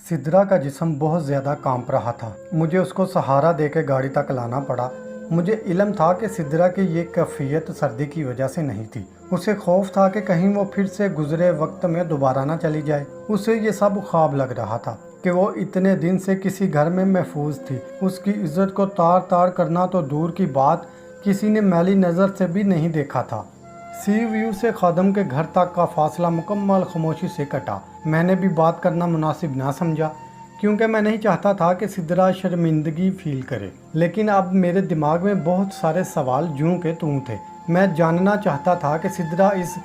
सिद्रा का जिस्म बहुत ज़्यादा कांप रहा था। मुझे उसको सहारा देकर गाड़ी तक लाना पड़ा। मुझे इल्म था कि सिद्रा की ये कैफियत सर्दी की वजह से नहीं थी। उसे खौफ था कि कहीं वो फिर से गुजरे वक्त में दोबारा ना चली जाए। उसे ये सब ख्वाब लग रहा था कि वो इतने दिन से किसी घर में महफूज थी। उसकी इज्जत को तार तार करना तो दूर की बात, किसी ने मैली नज़र से भी नहीं देखा था। सी व्यू से खादम के घर तक का फासला मुकम्मल खामोशी से कटा। मैंने भी बात करना मुनासिब ना समझा, क्योंकि मैं नहीं चाहता था कि सिद्रा शर्मिंदगी फील करे। लेकिन अब मेरे दिमाग में बहुत सारे सवाल जूं के तूं थे। मैं जानना चाहता था कि सिद्रा इस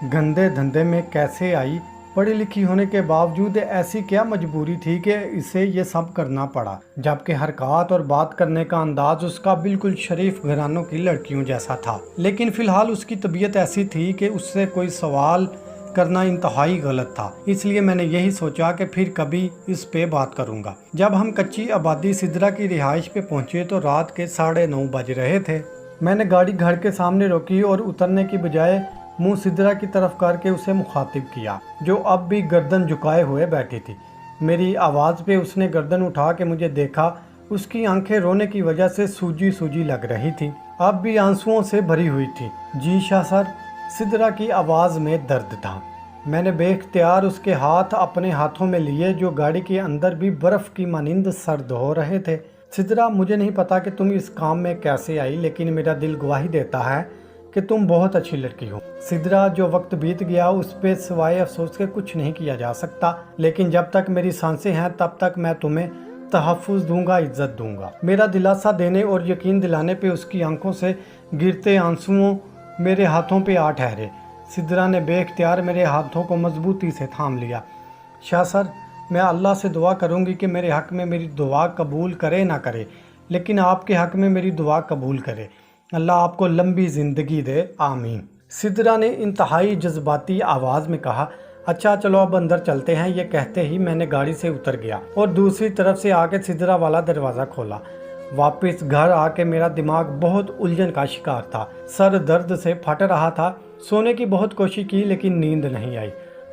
गंदे धंधे में कैसे आई। पढ़ी लिखी होने के बावजूद ऐसी क्या मजबूरी थी कि इसे ये सब करना पड़ा, जबकि हरकत और बात करने का अंदाज उसका बिल्कुल शरीफ घरानों की लड़कियों जैसा था। लेकिन फ़िलहाल उसकी तबीयत ऐसी थी कि उससे कोई सवाल करना इंतहाई गलत था। इसलिए मैंने यही सोचा कि फिर कभी इस पे बात करूंगा। जब हम कच्ची आबादी सिद्रा की रिहाइश पे पहुंचे तो रात के 9:30 बज रहे थे। मैंने गाड़ी घर के सामने रोकी और उतरने की बजाय मुंह सिद्रा की तरफ करके उसे मुखातिब किया, जो अब भी गर्दन झुकाए हुए बैठी थी। मेरी आवाज़ पे उसने गर्दन उठा के मुझे देखा। उसकी आंखें रोने की वजह से सूजी सूजी लग रही थी, अब भी आंसुओं से भरी हुई थी। जी शाह सर, सिद्रा की आवाज़ में दर्द था। मैंने बेख्तियार उसके हाथ अपने हाथों में लिए, जो गाड़ी के अंदर भी बर्फ़ की मानिंद सर्द हो रहे थे। सिद्रा, मुझे नहीं पता कि तुम इस काम में कैसे आई, लेकिन मेरा दिल गवाही देता है कि तुम बहुत अच्छी लड़की हो। सिद्रा, जो वक्त बीत गया उस पे सिवाय अफसोस के कुछ नहीं किया जा सकता, लेकिन जब तक मेरी सांसें हैं तब तक मैं तुम्हें तहफ़्फ़ुज़ दूंगा, इज्जत दूंगा। मेरा दिलासा देने और यकीन दिलाने पे उसकी आंखों से गिरते आंसुओं मेरे हाथों पे आ ठहरे। सिद्रा ने बेख्तियार मेरे हाथों को मजबूती से थाम लिया। शाह सर, मैं अल्लाह से दुआ करूंगी कि मेरे हक़ में मेरी दुआ कबूल करे ना करे, लेकिन आपके हक़ में मेरी दुआ कबूल करे। अल्लाह आपको लंबी ज़िंदगी दे, आमीन। सिद्रा ने इंतहाई जज्बाती आवाज़ में कहा, अच्छा चलो अब अंदर चलते हैं। ये कहते ही मैंने गाड़ी से उतर गया और दूसरी तरफ से आके सिद्रा वाला दरवाज़ा खोला। वापस घर आके मेरा दिमाग बहुत उलझन का शिकार था। सर दर्द से फट रहा था। सोने की बहुत कोशिश की लेकिन नींद नहीं आई।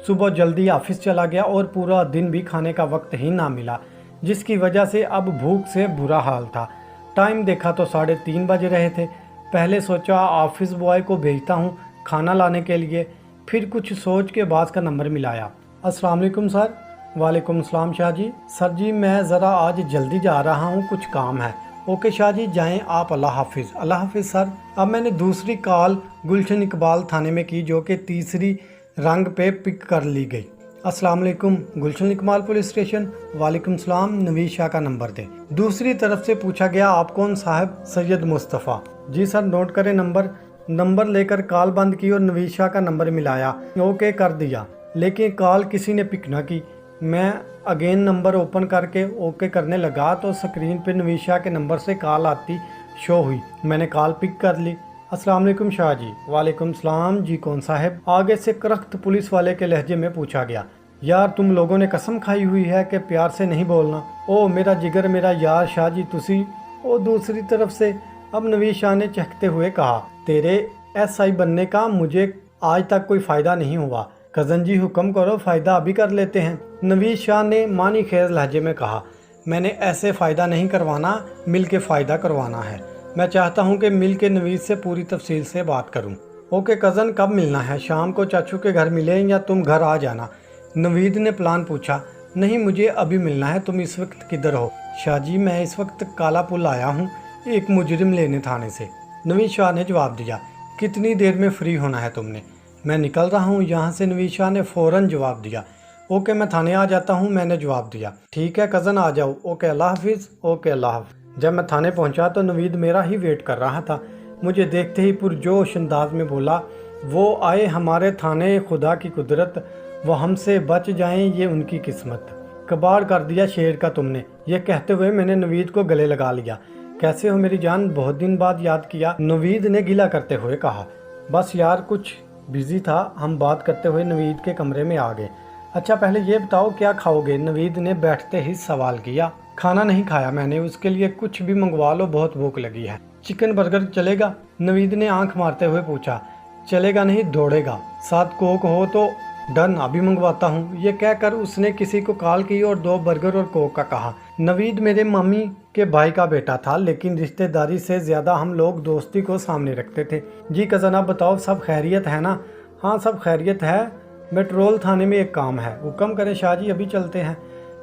सुबह जल्दी ऑफिस चला गया और पूरा दिन भी खाने का वक्त ही ना मिला, जिसकी वजह से अब भूख से बुरा हाल था। टाइम देखा तो 3:30 बज रहे थे। पहले सोचा ऑफिस बॉय को भेजता हूँ खाना लाने के लिए, फिर कुछ सोच के बास का नंबर मिलाया। अस्सलाम वालेकुम सर। वालेकुम सलाम शाह जी। सर जी, मैं ज़रा आज जल्दी जा रहा हूँ, कुछ काम है। ओके शाह जी, जाएं आप, अल्लाह हाफिज़। अल्लाह हाफिज़ सर। अब मैंने दूसरी कॉल गुलशन इकबाल थाने में की, जो कि तीसरी रंग पे पिक कर ली गई। अस्सलाम वालेकुम, गुलशन इकबाल पुलिस स्टेशन। वालेकुम सलाम, नवीद शाह का नंबर दें। दूसरी तरफ से पूछा गया, आप कौन साहब? सैयद मुस्तफ़ा। जी सर, नोट करें नंबर लेकर कॉल बंद की और नवीद शाह का नंबर मिलाया। ओके कर दिया, लेकिन कॉल किसी ने पिक ना की। मैं अगेन नंबर ओपन करके ओके करने लगा तो स्क्रीन पे नवीद शाह के नंबर से कॉल आती शो हुई। मैंने कॉल पिक कर ली। अस्सलाम वालेकुम शाह जी। वालेकुम सलाम जी, कौन साहब? आगे से करख्त पुलिस वाले के लहजे में पूछा गया। यार, तुम लोगों ने कसम खाई हुई है कि प्यार से नहीं बोलना। ओ मेरा जिगर, मेरा यार शाह जी तुसी। ओ दूसरी तरफ से अब नवीद शाह ने चहकते हुए कहा, तेरे SI बनने का मुझे आज तक कोई फ़ायदा नहीं हुआ। कज़न जी हुक्म करो, फ़ायदा अभी कर लेते हैं। नवीद शाह ने मानी खेज लहजे में कहा, मैंने ऐसे फ़ायदा नहीं करवाना, मिल के फ़ायदा करवाना है। मैं चाहता हूं कि मिल के नवीद से पूरी तफसील से बात करूं। ओके कज़न, कब मिलना है? शाम को चाचू के घर मिले या तुम घर आ जाना? नवीद ने प्लान पूछा। नहीं, मुझे अभी मिलना है। तुम इस वक्त किधर हो? शाह जी, मैं इस वक्त काला पुल आया हूँ, एक मुजरिम लेने थाने से। नवीद शाह ने जवाब दिया। कितनी देर में फ्री होना है तुमने? मैं निकल रहा हूँ यहाँ से, नवीद शाह ने फ़ौरन जवाब दिया। ओके, मैं थाने आ जाता हूँ, मैंने जवाब दिया। ठीक है कज़न, आ जाओ। ओके, अल्लाह हाफिज़। ओके, अल्लाह हाफिज़। जब मैं थाने पहुँचा तो नवीद मेरा ही वेट कर रहा था। मुझे देखते ही पुरजोश अंदाज में बोला, वो आए हमारे थाने, खुदा की कुदरत, वो हमसे बच जाएं, ये उनकी किस्मत। कबाड़ कर दिया शेर का तुमने। ये कहते हुए मैंने नवीद को गले लगा लिया। कैसे हो मेरी जान, बहुत दिन बाद याद किया, नवीद ने गिला करते हुए कहा। बस यार, कुछ बिजी था। हम बात करते हुए नवीद के कमरे में आ गए। अच्छा पहले ये बताओ क्या खाओगे? नवीद ने बैठते ही सवाल किया। खाना नहीं खाया मैंने, उसके लिए कुछ भी मंगवा लो, बहुत भूख लगी है। चिकन बर्गर चलेगा? नवीद ने आंख मारते हुए पूछा। चलेगा नहीं, दौड़ेगा। साथ कोक हो तो डन, अभी मंगवाता हूँ। ये कहकर उसने किसी को कॉल की और 2 बर्गर और कोक का कहा। नवीद मेरे मम्मी के भाई का बेटा था, लेकिन रिश्तेदारी से ज़्यादा हम लोग दोस्ती को सामने रखते थे। जी कज़न, आप बताओ सब खैरियत है ना? हाँ सब खैरियत है, मेट्रोल थाने में एक काम है। हुक्म करें शाह जी, अभी चलते हैं।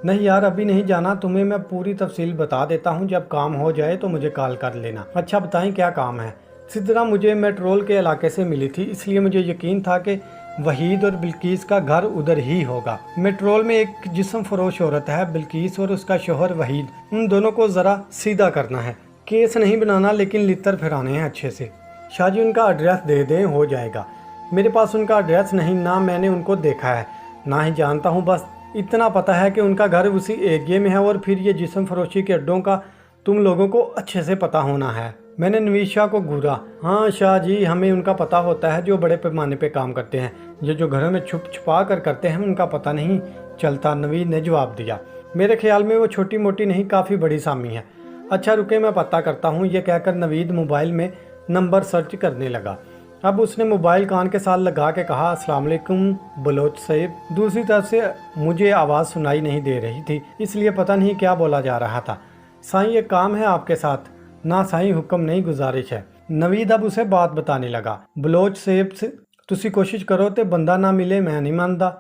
नहीं यार, अभी नहीं जाना, तुम्हें मैं पूरी तफसील बता देता हूँ, जब काम हो जाए तो मुझे कॉल कर लेना। अच्छा बताएं क्या काम है? सिद्रा मुझे मेट्रोल के इलाके से मिली थी, इसलिए मुझे यकीन था कि वहीद और बिल्किस का घर उधर ही होगा। मेट्रोल में एक जिस्म फरोश औरत है बिल्किस और उसका शोहर वहीद, उन दोनों को ज़रा सीधा करना है। केस नहीं बनाना, लेकिन लितर फिराने हैं अच्छे से। शाहजी उनका एड्रेस दे दें, हो जाएगा। मेरे पास उनका एड्रेस नहीं, ना मैंने उनको देखा है ना ही जानता हूँ, बस इतना पता है कि उनका घर उसी एरिया में है। और फिर ये जिस्म फरोशी के अड्डों का तुम लोगों को अच्छे से पता होना है। मैंने नवीद शाह को घूरा। हाँ शाह जी, हमें उनका पता होता है जो बड़े पैमाने पे काम करते हैं। ये जो घरों में छुप छुपा कर करते हैं उनका पता नहीं चलता, नवीद ने जवाब दिया। मेरे ख्याल में वो छोटी मोटी नहीं, काफ़ी बड़ी सामी है। अच्छा रुके, मैं पता करता हूँ। ये कहकर नवीद मोबाइल में नंबर सर्च करने लगा। अब उसने मोबाइल कान के साथ लगा के कहा, अस्सलाम वालेकुम बलोच साहिब। दूसरी तरफ से मुझे आवाज़ सुनाई नहीं दे रही थी, इसलिए पता नहीं क्या बोला जा रहा था। साईं ये काम है आपके साथ? ना साईं, हुक्म नहीं, गुजारिश है। नवीद अब उसे बात बताने लगा। बलोच साहिब से तुसी कोशिश करो तो बंदा ना मिले, मैं नहीं मानता।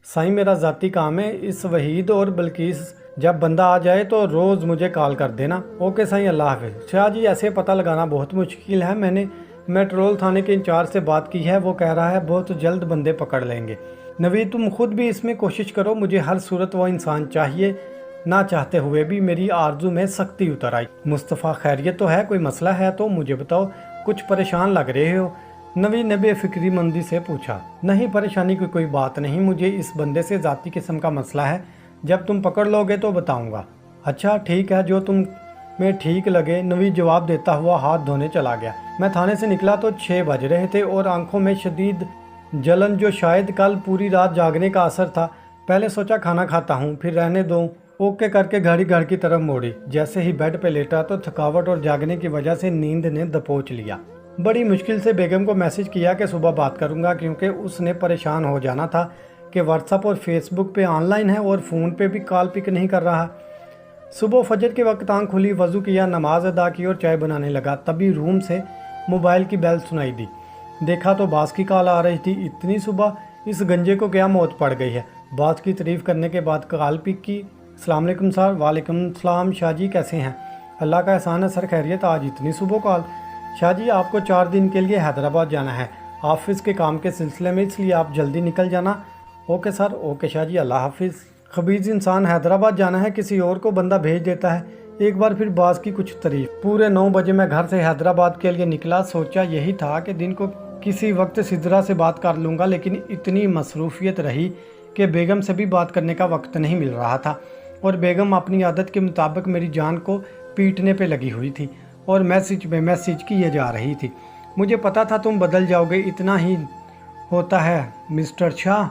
साईं मेरा ज़ाती काम है, इस वहीद और बल्किस जब बंदा आ जाए तो रोज़ मुझे कॉल कर देना। ओके साईं, अल्लाह हाफिज़। शाह जी ऐसे पता लगाना बहुत मुश्किल है, मैंने मेट्रोल थाने के इंचार्ज से बात की है, वो कह रहा है बहुत जल्द बंदे पकड़ लेंगे। नवीद तुम खुद भी इसमें कोशिश करो, मुझे हर सूरत वो इंसान चाहिए। ना चाहते हुए भी मेरी आरजू में सख्ती उतर आई। मुस्तफ़ा खैरियत तो है? कोई मसला है तो मुझे बताओ, कुछ परेशान लग रहे हो। नवीद ने बेफिक्री मंदी से पूछा। नहीं, परेशानी की कोई बात नहीं, मुझे इस बंदे से ज़ाती किस्म का मसला है, जब तुम पकड़ लोगे तो बताऊँगा। अच्छा ठीक है, जो तुम में ठीक लगे, नवीद जवाब देता हुआ हाथ धोने चला गया। मैं थाने से निकला तो 6 बज रहे थे और आंखों में शदीद जलन, जो शायद कल पूरी रात जागने का असर था। पहले सोचा खाना खाता हूँ, फिर रहने दूँ। ओके करके घड़ी घर की तरफ मोड़ी। जैसे ही बेड पे लेटा तो थकावट और जागने की वजह से नींद ने दबोच लिया। बड़ी मुश्किल से बेगम को मैसेज किया कि सुबह बात करूँगा, क्योंकि उसने परेशान हो जाना था कि व्हाट्सएप और फेसबुक पे ऑनलाइन है और फ़ोन पे भी कॉल पिक नहीं कर रहा। सुबह फजर के वक्त आँख खुली, वज़ू किया, नमाज अदा की और चाय बनाने लगा। तभी रूम से मोबाइल की बेल सुनाई दी। देखा तो बास की कॉल आ रही थी। इतनी सुबह इस गंजे को क्या मौत पड़ गई है। बास की तारीफ़ करने के बाद कॉल पिक की। अस्सलाम वालेकुम सर। वालेकुम सलाम। शाह जी कैसे हैं? अल्लाह का एहसान है सर, खैरियत। आज इतनी सुबह कॉल? शाह जी आपको 4 दिन के लिए हैदराबाद जाना है ऑफिस के काम के सिलसिले में, इसलिए आप जल्दी निकल जाना। Okay sir. Okay Shah ji, अल्लाह हाफिज़। खबीज़ इंसान, हैदराबाद जाना है, किसी और को बंदा भेज देता है। एक बार फिर बास की कुछ तारीफ। पूरे 9 बजे मैं घर से हैदराबाद के लिए निकला। सोचा यही था कि दिन को किसी वक्त सिद्रा से बात कर लूँगा, लेकिन इतनी मसरूफियत रही कि बेगम से भी बात करने का वक्त नहीं मिल रहा था। और बेगम अपनी आदत के मुताबिक मेरी जान को पीटने पे लगी हुई थी और मैसेज पे मैसेज किए जा रही थी। मुझे पता था तुम बदल जाओगे, इतना ही होता है मिस्टर शाह,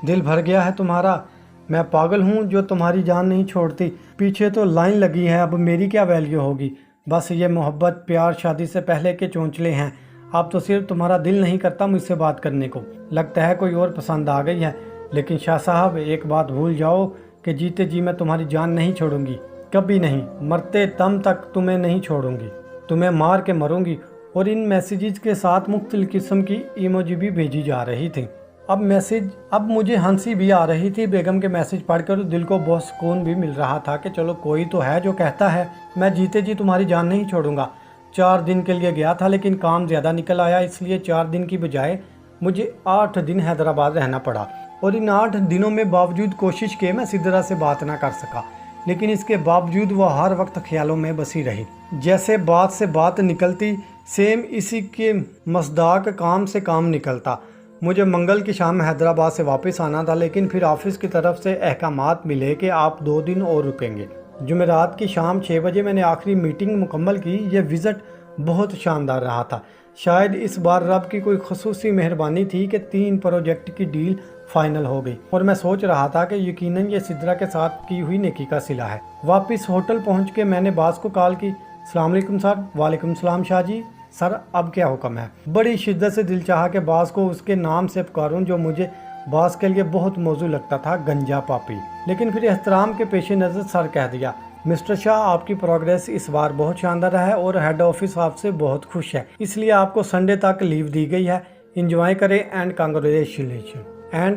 दिल भर गया है तुम्हारा। मैं पागल हूँ जो तुम्हारी जान नहीं छोड़ती। पीछे तो लाइन लगी है, अब मेरी क्या वैल्यू होगी। बस ये मोहब्बत प्यार शादी से पहले के चोंचले हैं। अब तो सिर्फ तुम्हारा दिल नहीं करता मुझसे बात करने को, लगता है कोई और पसंद आ गई है। लेकिन शाह साहब एक बात भूल जाओ कि जीते जी मैं तुम्हारी जान नहीं छोड़ूंगी, कभी नहीं। मरते दम तक तुम्हें नहीं छोड़ूंगी, तुम्हें मार के मरूंगी। और इन मैसेजेस के साथ मुख्तलिफ किस्म की इमोजी भी भेजी जा रही थी। अब मुझे हंसी भी आ रही थी। बेगम के मैसेज पढ़कर दिल को बहुत सुकून भी मिल रहा था कि चलो कोई तो है जो कहता है मैं जीते जी तुम्हारी जान नहीं छोड़ूंगा। 4 दिन के लिए गया था, लेकिन काम ज़्यादा निकल आया, इसलिए 4 दिन की बजाय मुझे 8 दिन हैदराबाद रहना पड़ा। और इन 8 दिनों में बावजूद कोशिश के मैं सिद्रा से बात ना कर सका, लेकिन इसके बावजूद वह हर वक्त ख्यालों में बसी रही। जैसे बात से बात निकलती, सेम इसी के मसदाक काम से काम निकलता। मुझे मंगल की शाम हैदराबाद से वापस आना था, लेकिन फिर ऑफिस की तरफ से अहकामात मिले कि आप 2 दिन और रुकेंगे। जुमेरात की शाम 6 बजे मैंने आखिरी मीटिंग मुकम्मल की। यह विज़िट बहुत शानदार रहा था। शायद इस बार रब की कोई खसूसी मेहरबानी थी कि 3 प्रोजेक्ट की डील फाइनल हो गई और मैं सोच रहा था कि यकीनन ये सिद्रा के साथ की हुई नेकी का सिला है। वापस होटल पहुंच के मैंने बास को कॉल की। अस्सलाम वालेकुम सर। वालेकुम सलाम शाह जी। सर अब क्या हुक्म है? बड़ी शिद्दत से दिल चाहा कि बास को उसके नाम से पुकारूं जो मुझे باس کے لیے بہت موزوں لگتا تھا گنجا پاپی، لیکن پھر احترام کے پیش نظر سر کہہ دیا، مسٹر شاہ آپ کی پروگریس اس بار بہت شاندار ہے اور ہیڈ آفس آپ سے بہت خوش ہے، اس لیے آپ کو سنڈے تک لیو دی گئی ہے، انجوائے کریں اینڈ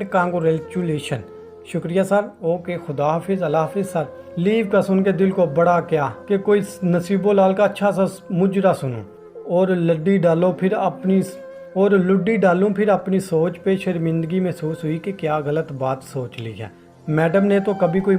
کانگریچولیشن۔ شکریہ سر، اوکے خدا حافظ، اللہ حافظ سر۔ لیو کا سن کے دل کو بڑا کیا کہ کوئی نصیب لال کا اچھا سا مجرا سنوں اور لڈی ڈالوں پھر اپنی سوچ پہ شرمندگی محسوس ہوئی کہ کیا غلط بات سوچ لی ہے۔ میڈم نے تو کبھی کوئی